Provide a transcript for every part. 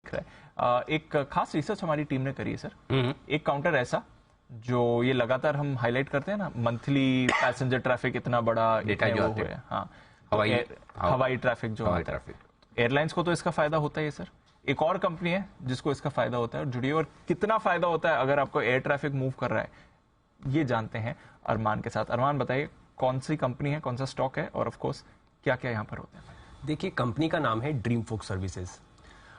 एक खास रिसर्च हमारी टीम ने करी है सर। एक काउंटर ऐसा जो ये लगातार हम हाईलाइट करते हैं ना, मंथली पैसेंजर ट्रैफिक इतना बड़ा डेटा जो आते है, हाँ, हवाई ट्रैफिक जो आता है, एयरलाइंस को तो इसका फायदा होता है सर। एक और कंपनी है जिसको इसका फायदा होता है, और जुड़िए, और कितना फायदा होता है अगर आपको एयर ट्रैफिक मूव कर रहा है, ये जानते हैं अरमान के साथ। अरमान बताइए कौन सी कंपनी है, कौन सा स्टॉक है, और ऑफ कोर्स क्या क्या यहाँ पर होता है। देखिए, कंपनी का नाम है ड्रीमफोक सर्विसेज।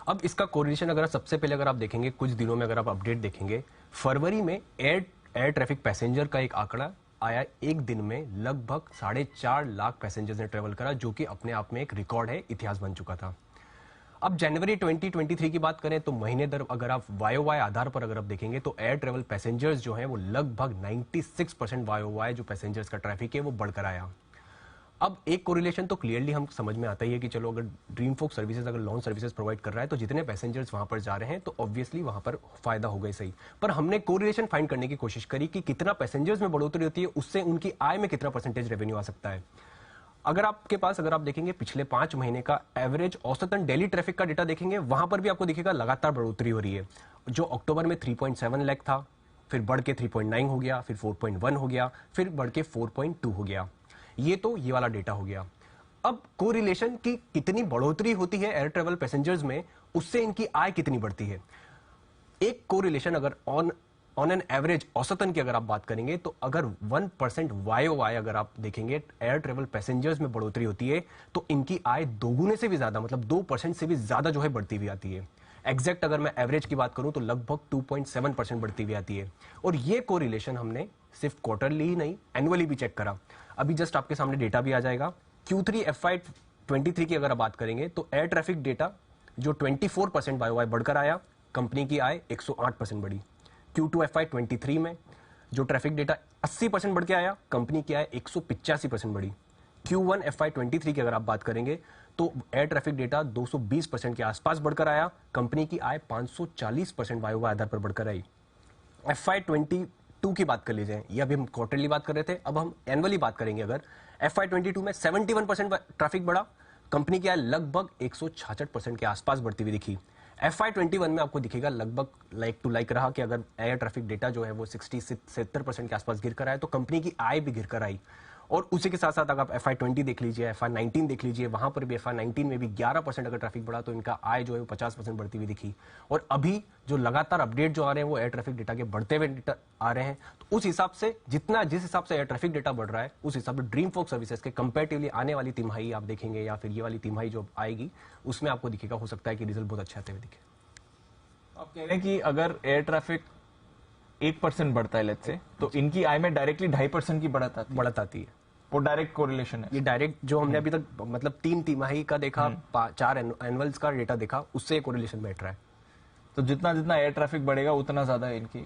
अब इसका कोरिलेशन अगर सबसे पहले अगर आप देखेंगे, कुछ दिनों में अगर आप अपडेट देखेंगे, फरवरी में एयर ट्रैफिक पैसेंजर का एक आंकड़ा आया, एक दिन में लगभग 4.5 लाख पैसेंजर्स ने ट्रेवल करा, जो कि अपने आप में एक रिकॉर्ड है, इतिहास बन चुका था। अब जनवरी 2023 की बात करें तो महीने दर अगर आप वाई आधार पर अगर आप देखेंगे तो एयर ट्रेवल पैसेंजर्स जो हैं वो लगभग 96% वाई जो पैसेंजर्स का ट्रैफिक है वो बढ़कर आया। अब एक कोरिलेशन तो क्लियरली हम समझ में आता ही है कि चलो, अगर ड्रीमफोक सर्विसेज अगर लॉन्च सर्विसेज प्रोवाइड कर रहा है तो जितने पैसेंजर्स वहां पर जा रहे हैं तो ऑब्वियसली वहां पर फायदा होगा ही सही। पर हमने कोरिलेशन फाइंड करने की कोशिश करी कि कितना पैसेंजर्स में बढ़ोतरी होती है, उससे उनकी आय में कितना परसेंटेज रेवेन्यू आ सकता है। अगर आप देखेंगे पिछले 5 महीने का एवरेज औसतन डेली ट्रैफिक का डेटा देखेंगे, वहां पर भी आपको दिखेगा लगातार बढ़ोतरी हो रही है। जो अक्टूबर में 3.7 लाख था, फिर बढ़ के 3.9 हो गया, फिर 4.1 हो गया, फिर बढ़ के 4.2 हो गया। ये वाला डेटा हो गया। अब कोरिलेशन की कितनी बढ़ोतरी होती है एयर ट्रेवल पैसेंजर्स में, उससे इनकी आय कितनी बढ़ती है। एक कोरिलेशन अगर ऑन एन एवरेज औसतन की अगर आप बात करेंगे तो अगर 1% वाई अगर आप देखेंगे एयर ट्रेवल पैसेंजर्स में बढ़ोतरी होती है तो इनकी आय दोगुने से भी ज्यादा, मतलब 2% से भी ज्यादा जो है बढ़ती हुई आती है। एग्जैक्ट अगर मैं एवरेज की बात करूं तो लगभग 2.7% बढ़ती हुई आती है। और ये कोरिलेशन हमने सिर्फ क्वार्टरली ही नहीं, एनुअली भी चेक करा। अभी जस्ट आपके सामने डेटा भी आ जाएगा। Q3 FY23 की अगर आप बात करेंगे तो एयर ट्रैफिक डेटा जो 24% वाई बढ़कर आया, कंपनी की आय 108% बढ़ी। Q2 FY23 में जो ट्रैफिक डेटा 80% बढ़ के आया, कंपनी की आय 185% बढ़ी। Q1 FY23 की अगर आप बात करेंगे तो एयर ट्रैफिक डेटा 220% के आसपास बढ़कर आया, कंपनी की आय 540% वाई आधार पर बढ़कर आई। FY22 की बात कर लीजिए, ये अभी हम क्वार्टरली बात कर रहे थे, अब हम एनुअली बात करेंगे। अगर FY22 में 71% ट्रैफिक बढ़ा, कंपनी की आय लगभग 166% के आसपास बढ़ती हुई दिखी। FY21 में आपको दिखेगा लगभग लाइक टू लाइक रहा कि अगर एयर ट्रैफिक डेटा जो है वो 60-70% के आसपास गिर कर आए तो कंपनी की आय भी गिर कर आई। और उसी के साथ साथ अगर आप FY20 देख लीजिए, FY19 देख लीजिए, वहां पर भी FY19 में भी 11% अगर ट्रैफिक बढ़ा तो इनका आय जो है वो 50% बढ़ती हुई दिखी। और अभी जो लगातार अपडेट जो आ रहे हैं वो एयर ट्रैफिक डेटा के बढ़ते हुए आ रहे हैं, तो उस हिसाब से जिस हिसाब से एयर ट्रैफिक डेटा बढ़ रहा है उस हिसाब से ड्रीमफोक सर्विसेज के कंपेरेटिवली आने वाली तिमाही आप देखेंगे या फिर ये वाली तिमाही जो आएगी उसमें आपको दिखेगा, हो सकता है कि रिजल्ट बहुत अच्छे आते हुए दिखे। आप कह रहे हैं कि अगर एयर ट्रैफिक 1% बढ़ता है लेट्स से, तो इनकी आय में डायरेक्टली 2.5% की बढ़त आती है। वो डायरेक्ट कोरिलेशन है। ये डायरेक्ट जो हमने अभी तक मतलब 3 तिमाही का देखा, 4 एनुअल्स का डेटा देखा, उससे कोरिलेशन बैठ रहा है। तो जितना जितना एयर ट्रैफिक बढ़ेगा उतना ज्यादा इनकी